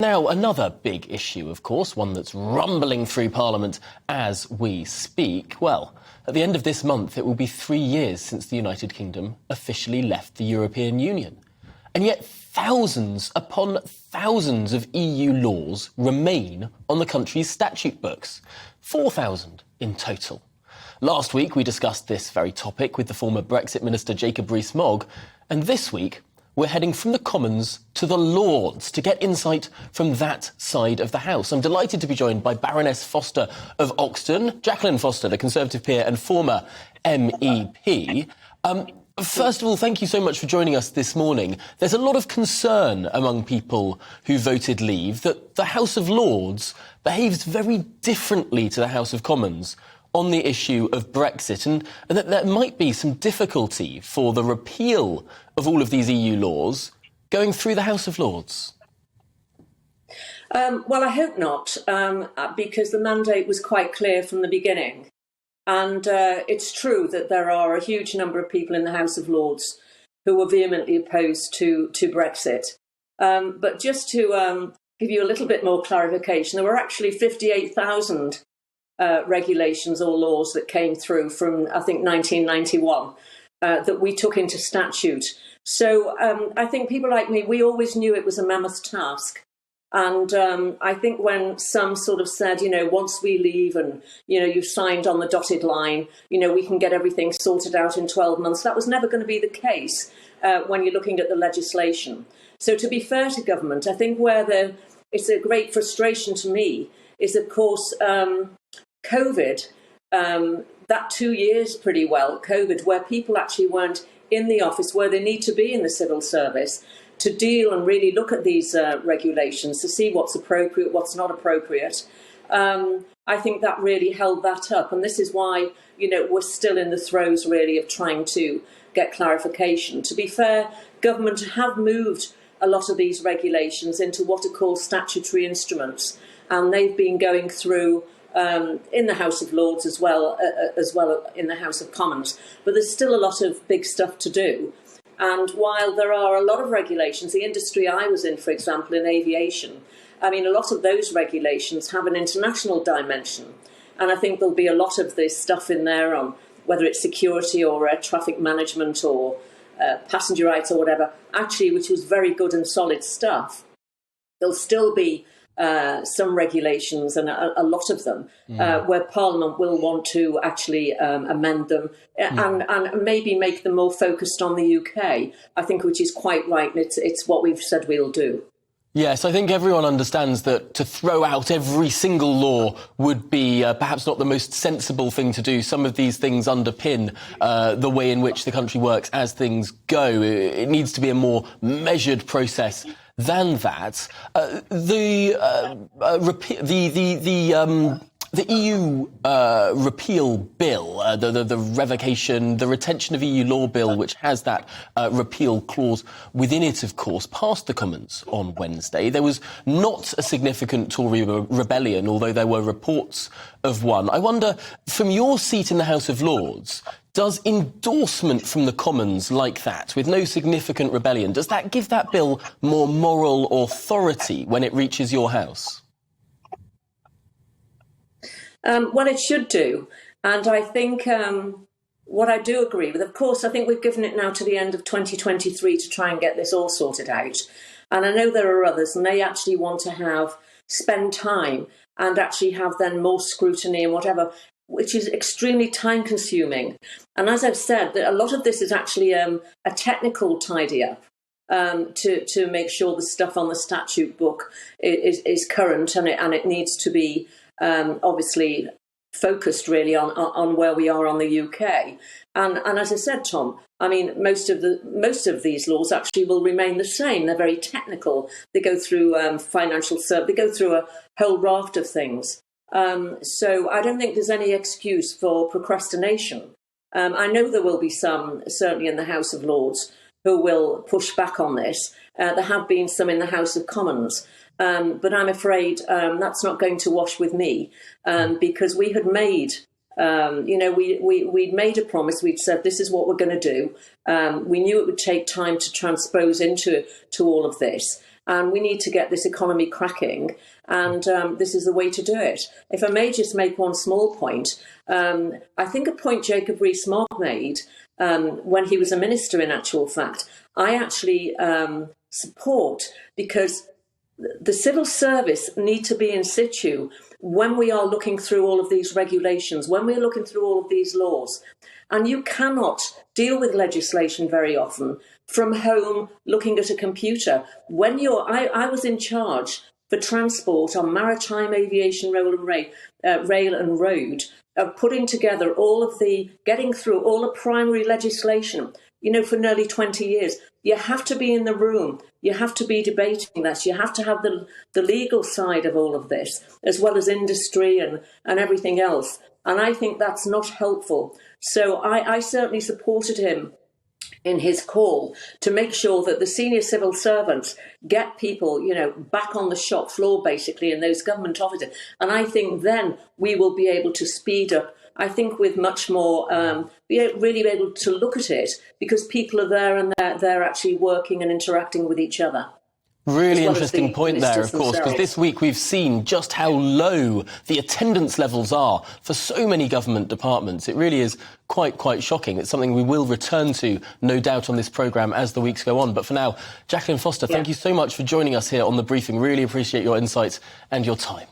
Now, another big issue, of course, one that's rumbling through Parliament as we speak. Well, at the end of this month, it will be 3 years since the United Kingdom officially left the European Union. And yet thousands upon thousands of EU laws remain on the country's statute books. 4,000 in total. Last week, we discussed this very topic with the former Brexit Minister Jacob Rees-Mogg, and this week, we're heading from the Commons to the Lords to get insight from that side of the House. I'm delighted to be joined by Baroness Foster of Oxton, Jacqueline Foster, the Conservative peer and former MEP. First of all, thank you so much for joining us this morning. There's a lot of concern among people who voted leave that the House of Lords behaves very differently to the House of Commons on the issue of Brexit, and that there might be some difficulty for the repeal of all of these EU laws going through the House of Lords. Well, I hope not, because the mandate was quite clear from the beginning. And it's true that there are a huge number of people in the House of Lords who were vehemently opposed to Brexit. But just to give you a little bit more clarification, there were actually 58,000 regulations or laws that came through from, I think, 1991 that we took into statute. So I think people like me, we always knew it was a mammoth task. And I think when some sort of said, you know, once we leave and, you know, you've signed on the dotted line, you know, we can get everything sorted out in 12 months, that was never going to be the case when you're looking at the legislation. So to be fair to government, I think where it's a great frustration to me is, of course, COVID, that 2 years pretty well, COVID, where people actually weren't in the office where they need to be in the civil service to deal and really look at these regulations to see what's appropriate, what's not appropriate. I think that really held that up. And this is why, you know, we're still in the throes really of trying to get clarification. To be fair, government have moved a lot of these regulations into what are called statutory instruments. And they've been going through in the House of Lords as well in the House of Commons. But there's still a lot of big stuff to do. And while there are a lot of regulations, the industry I was in, for example, in aviation, I mean, a lot of those regulations have an international dimension. And I think there'll be a lot of this stuff in there on whether it's security or traffic management or passenger rights or whatever, actually, which was very good and solid stuff. There'll still be some regulations, and a lot of them, where Parliament will want to actually amend them and maybe make them more focused on the UK, I think, which is quite right, and it's what we've said we'll do. Yes, I think everyone understands that to throw out every single law would be perhaps not the most sensible thing to do. Some of these things underpin the way in which the country works as things go. It needs to be a more measured process than that. The EU repeal bill, the revocation, the retention of EU law bill, which has that repeal clause within it, of course, passed the Commons on Wednesday. There was not a significant Tory rebellion, although there were reports of one. I wonder, from your seat in the House of Lords, does endorsement from the Commons like that, with no significant rebellion, does that give that bill more moral authority when it reaches your House? Well, it should do. And I think what I do agree with, of course, I think we've given it now to the end of 2023 to try and get this all sorted out. And I know there are others, and they actually want to spend time and actually have then more scrutiny and whatever, which is extremely time consuming. And as I've said, a lot of this is actually a technical tidy up. To make sure the stuff on the statute book is current, and it needs to be obviously focused really on where we are on the UK. And as I said, Tom, I mean, most of these laws actually will remain the same. They're very technical. They go through financial service. They go through a whole raft of things. So I don't think there's any excuse for procrastination. I know there will be some, certainly in the House of Lords, who will push back on this. There have been some in the House of Commons. But I'm afraid that's not going to wash with me, because we had made, we'd made a promise. We'd said, this is what we're going to do. We knew it would take time to transpose into all of this. and we need to get this economy cracking, and this is the way to do it. If I may just make one small point, I think a point Jacob Rees-Mogg made when he was a minister, in actual fact, I actually support, because the civil service need to be in situ when we are looking through all of these regulations, when we're looking through all of these laws. And you cannot deal with legislation very often from home looking at a computer. When I was in charge for transport on maritime, aviation, rail and road, of putting together getting through all the primary legislation, for nearly 20 years. You have to be in the room. You have to be debating this. You have to have the legal side of all of this, as well as industry and everything else. And I think that's not helpful. So I certainly supported him in his call to make sure that the senior civil servants get people, back on the shop floor, basically, in those government offices. And I think then we will be able to speed up, I think, with much more, really be able to look at it, because people are there and they're actually working and interacting with each other. Really interesting point there, of course, because this week we've seen just how low the attendance levels are for so many government departments. It really is quite shocking. It's something we will return to, no doubt, on this programme as the weeks go on. But for now, Jacqueline Foster, thank you so much for joining us here on The Briefing. Really appreciate your insights and your time.